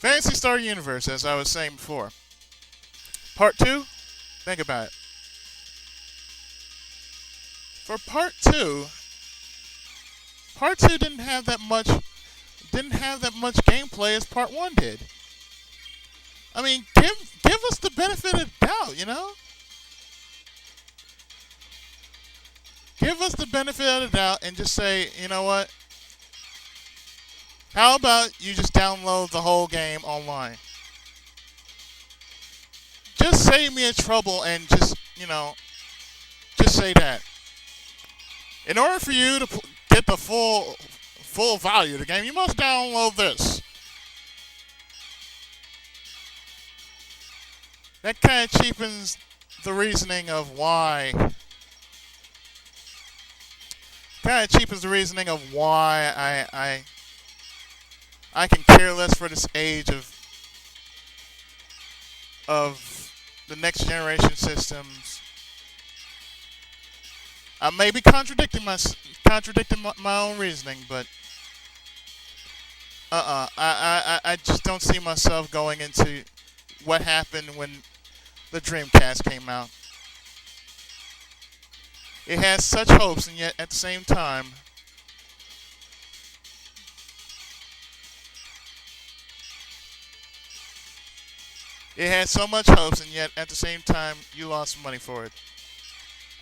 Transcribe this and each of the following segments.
Fantasy Star Universe, as I was saying before. Part 2, think about it. For part 2 didn't have that much gameplay as part 1 did. I mean, give us the benefit of the doubt, you know? Give us the benefit of the doubt and just say, you know what? How about you just download the whole game online? Just save me a trouble and just say that. In order for you to get the full value of the game, you must download this. That kind of cheapens the reasoning of why. I can care less for this age of the next generation systems. I may be contradicting my own reasoning, but I just don't see myself going into what happened when the Dreamcast came out. It has such hopes, and yet at the same time, you lost money for it.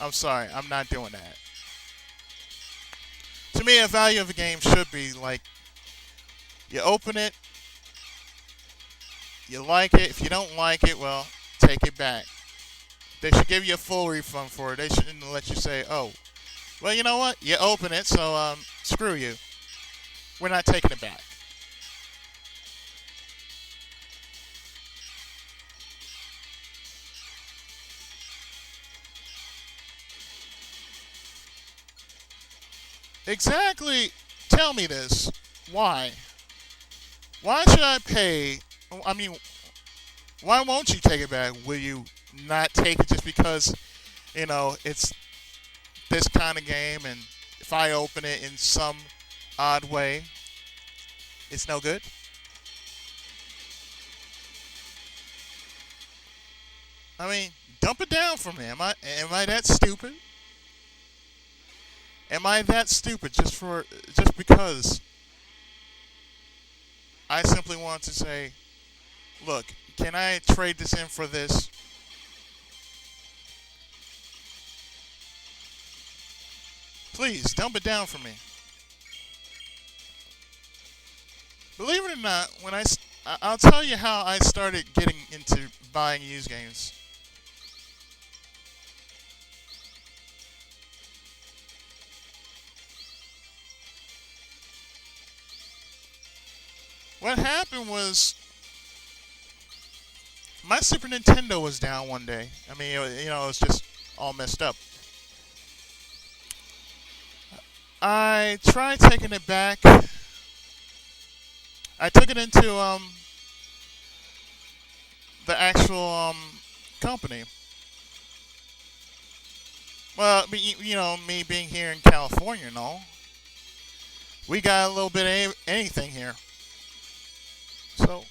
I'm sorry, I'm not doing that. To me, a value of a game should be like, you open it, you like it. If you don't like it, well, take it back. They should give you a full refund for it. They shouldn't let you say, oh, well, you know what? You open it, so screw you. We're not taking it back. Exactly. Tell me this. Why? Why should I pay? I mean, why won't you take it back? Will you not take it just because, it's this kind of game, and if I open it in some odd way, it's no good? I mean, dump it down for me. Am I that stupid? Am I that stupid just because I simply want to say, look, can I trade this in for this? Please, dump it down for me. Believe it or not, I'll tell you how I started getting into buying used games. What happened was my Super Nintendo was down one day. I mean, it was just all messed up. I tried taking it back. I took it into the actual company. Well, me being here in California and all, we got a little bit of anything here. So,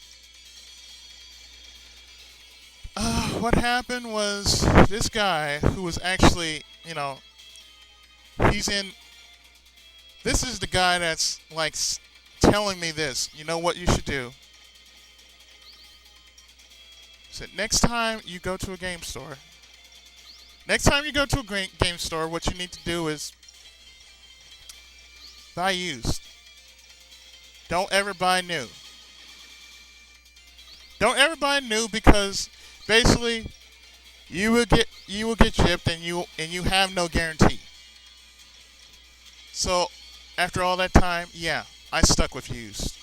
what happened was this guy who was actually, he's in. This is the guy that's like telling me this. You know what you should do? So next time you go to a game store, what you need to do is buy used. Don't ever buy new. Don't ever buy new, because basically you will get gypped, and you have no guarantee. So after all that time, yeah, I stuck with used.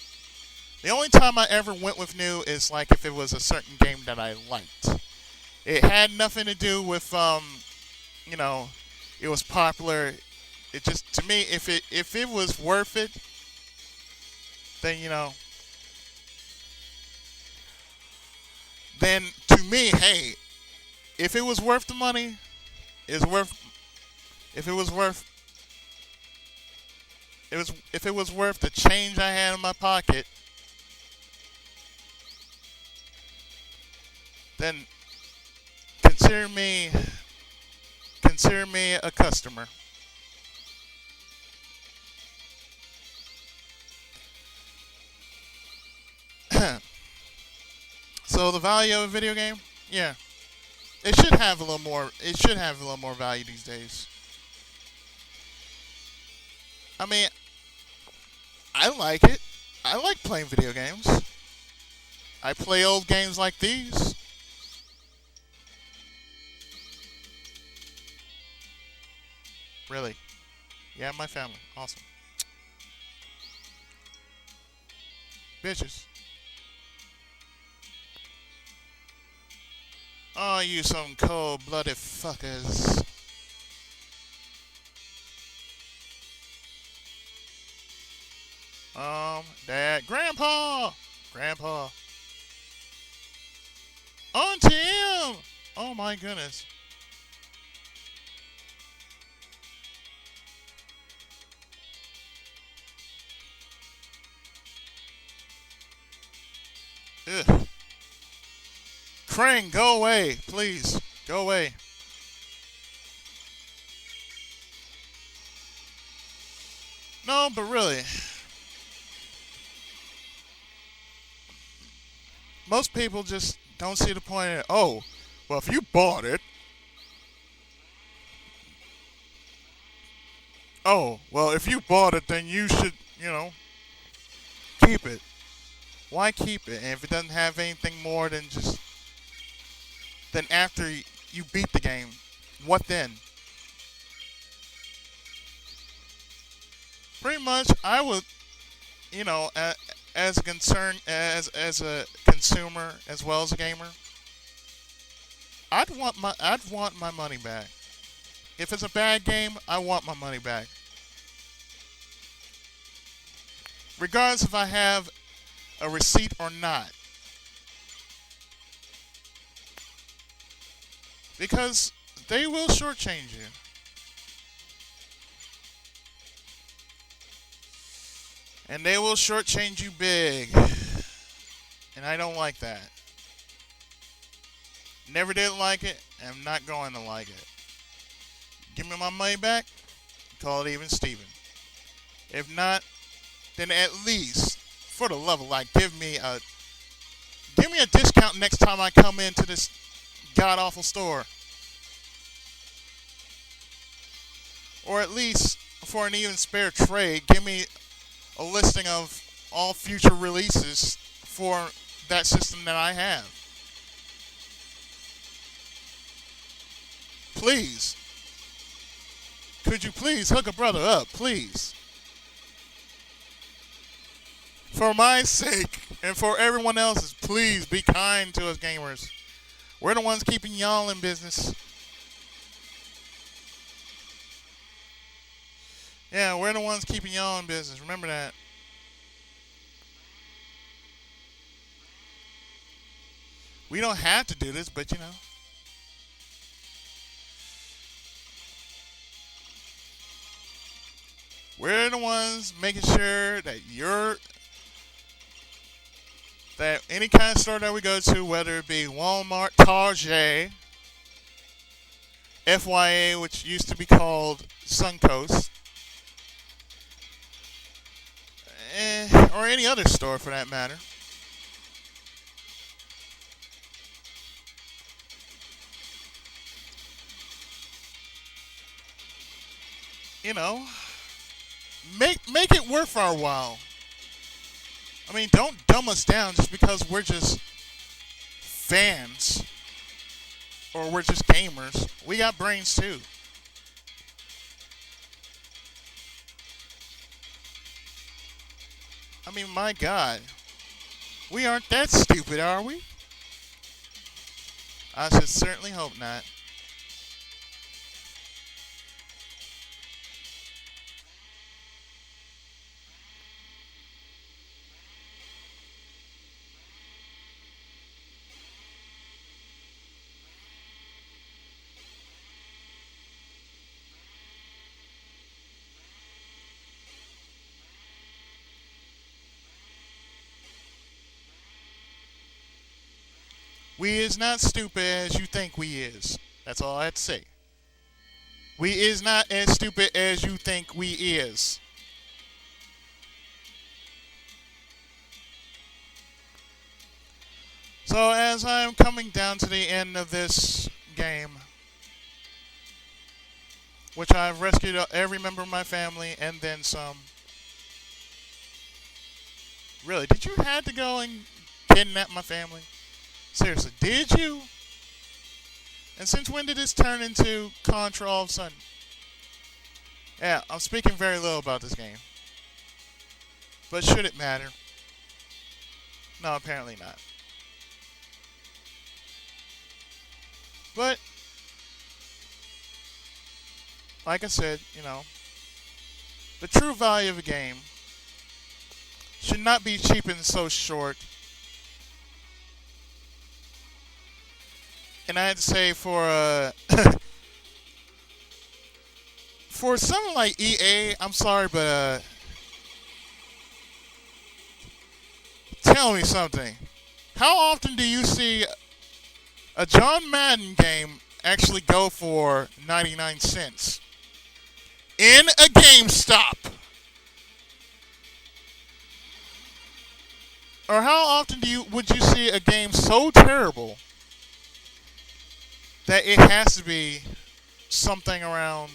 The only time I ever went with new is like if it was a certain game that I liked. It had nothing to do with it was popular. It just, to me, if it was worth it, then then to me, hey, if it was worth the money, it's worth. If it was worth, if it was worth the change I had in my pocket, then consider me consider me a customer. So the value of a video game, yeah, it should have a little more. It should have a little more value these days. I mean, I like it. I like playing video games. I play old games like these. Really? Yeah, my family. Awesome. Bitches. Oh, you some cold-blooded fuckers. Dad, Grandpa, Grandpa, Auntie M. Oh my goodness. Ugh. Crane, go away, please. Go away. No, but really, most people just don't see the point in it. Oh, well, if you bought it, oh, well, if you bought it, then you should, keep it. Why keep it? And if it doesn't have anything more than just, then after you beat the game, what then? Pretty much, I would, as a concern, as a consumer as well as a gamer, I'd want my money back. If it's a bad game, I want my money back. Regardless if I have a receipt or not. Because they will shortchange you. And they will shortchange you big. And I don't like that. Never did like it, and I'm not going to like it. Give me my money back, call it even Steven. If not, then at least, for the love of like, give me a discount next time I come into this god awful store. Or at least, for an even spare trade, give me a listing of all future releases for that system that I have. Please. Could you please hook a brother up, please? For my sake and for everyone else's, please be kind to us gamers. We're the ones keeping y'all in business. Yeah, we're the ones keeping y'all in business. Remember that. We don't have to do this, but we're the ones making sure that any kind of store that we go to, whether it be Walmart, Target, FYA, which used to be called Suncoast, or any other store for that matter, you know, make it worth our while. I mean, don't dumb us down just because we're just fans or we're just gamers. We got brains too. I mean, my God, we aren't that stupid, are we? I should certainly hope not. We is not stupid as you think we is. That's all I have to say. We is not as stupid as you think we is. So as I'm coming down to the end of this game, which I've rescued every member of my family and then some. Really, did you have to go and kidnap my family? Seriously, did you? And since when did this turn into Contra all of a sudden? Yeah, I'm speaking very little about this game. But should it matter? No, apparently not. But, like I said, the true value of a game should not be cheapened so short. And I had to say for something like EA, I'm sorry, but tell me something. How often do you see a John Madden game actually go for 99 cents in a GameStop? Or how often would you see a game so terrible that it has to be something around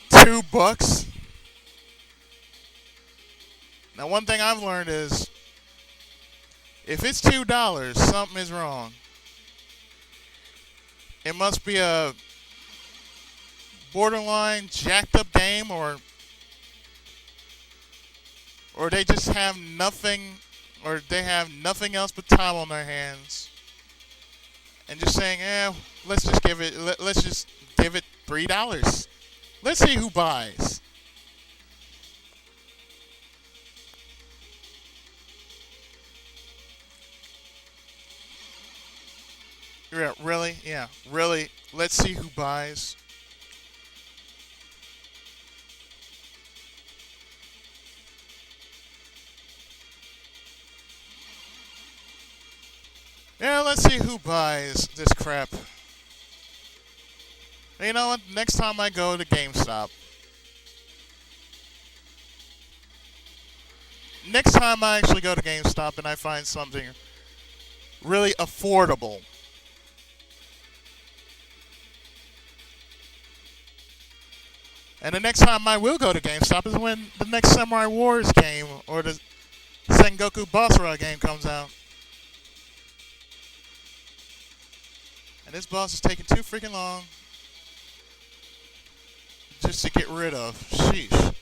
$2? Now, one thing I've learned is if it's $2, something is wrong. It must be a borderline jacked up game, or they just have nothing, or they have nothing else but time on their hands, and just saying, let's just give it $3. Let's see who buys. Yeah, really? Yeah, really? Let's see who buys. Yeah, let's see who buys this crap. You know what? Next time I go to GameStop, next time I actually go to GameStop and I find something really affordable, and the next time I will go to GameStop is when the next Samurai Wars game or the Sengoku Basara game comes out. And this boss is taking too freaking long just to get rid of. Sheesh.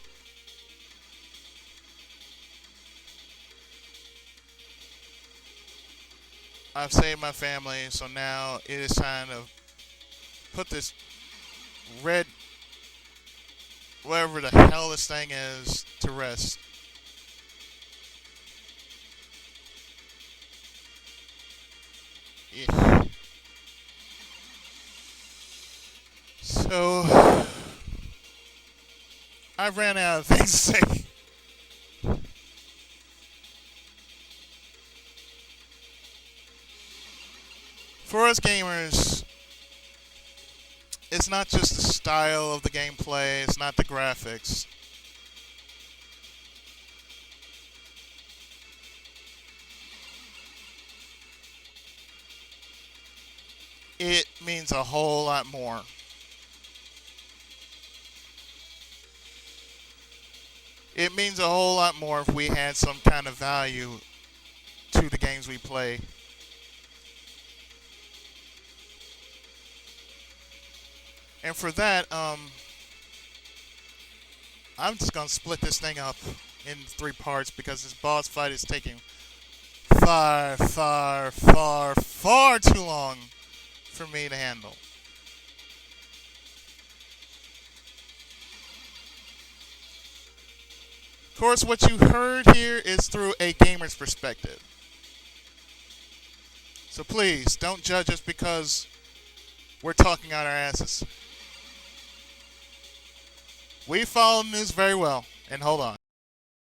I've saved my family, so now it is time to put this red, whatever the hell this thing is, to rest. Yeah. So, I ran out of things to say. For us gamers, it's not just the style of the gameplay, it's not the graphics. It means a whole lot more. It means a whole lot more if we had some kind of value to the games we play. And for that, I'm just going to split this thing up in 3 parts because this boss fight is taking far, far, far, far too long for me to handle. Of course, what you heard here is through a gamer's perspective. So please, don't judge us because we're talking out our asses. We follow the news very well. And hold on.